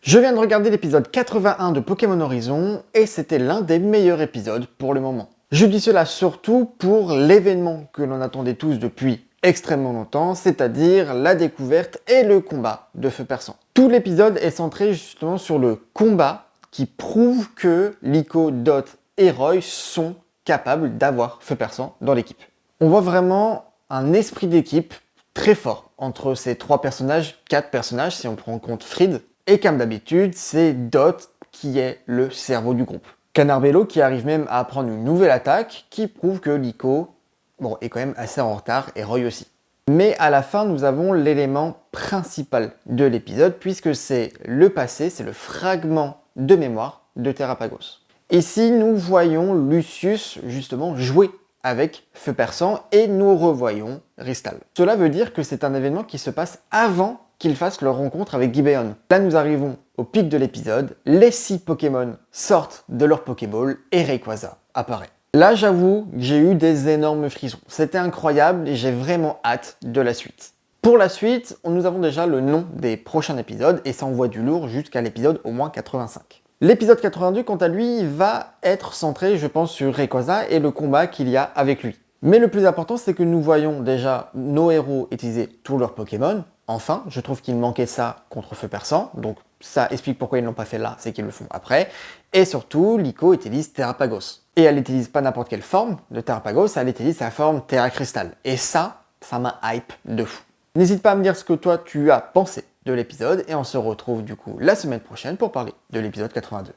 Je viens de regarder l'épisode 81 de Pokémon Horizon et c'était l'un des meilleurs épisodes pour le moment. Je dis cela surtout pour l'événement que l'on attendait tous depuis extrêmement longtemps, c'est-à-dire la découverte et le combat de Feu Perçant. Tout l'épisode est centré justement sur le combat qui prouve que Liko, Dot et Roy sont capables d'avoir Feu Perçant dans l'équipe. On voit vraiment un esprit d'équipe très fort entre ces quatre personnages si on prend en compte Fried. Et comme d'habitude, c'est Dot qui est le cerveau du groupe. Canarbello qui arrive même à apprendre une nouvelle attaque qui prouve que Liko est quand même assez en retard et Roy aussi. Mais à la fin, nous avons l'élément principal de l'épisode puisque c'est le passé, c'est le fragment de mémoire de Terrapagos. Ici, nous voyons Lucius justement jouer avec Feu Perçant et nous revoyons Ristal. Cela veut dire que c'est un événement qui se passe avant qu'ils fassent leur rencontre avec Gibeon. Là, nous arrivons au pic de l'épisode, les 6 Pokémon sortent de leur Pokéball et Rayquaza apparaît. Là, j'avoue que j'ai eu des énormes frissons. C'était incroyable et j'ai vraiment hâte de la suite. Pour la suite, nous avons déjà le nom des prochains épisodes et ça envoie du lourd jusqu'à l'épisode au moins 85. L'épisode 82, quant à lui, va être centré, je pense, sur Rayquaza et le combat qu'il y a avec lui. Mais le plus important, c'est que nous voyons déjà nos héros utiliser tous leurs Pokémon. Enfin, je trouve qu'il manquait ça contre Feu Perçant, donc ça explique pourquoi ils ne l'ont pas fait là, c'est qu'ils le font après. Et surtout, Liko utilise Terrapagos. Et elle n'utilise pas n'importe quelle forme de Terrapagos, elle utilise sa forme Terra Crystal. Et ça m'a hype de fou. N'hésite pas à me dire ce que toi tu as pensé de l'épisode, et on se retrouve du coup la semaine prochaine pour parler de l'épisode 82.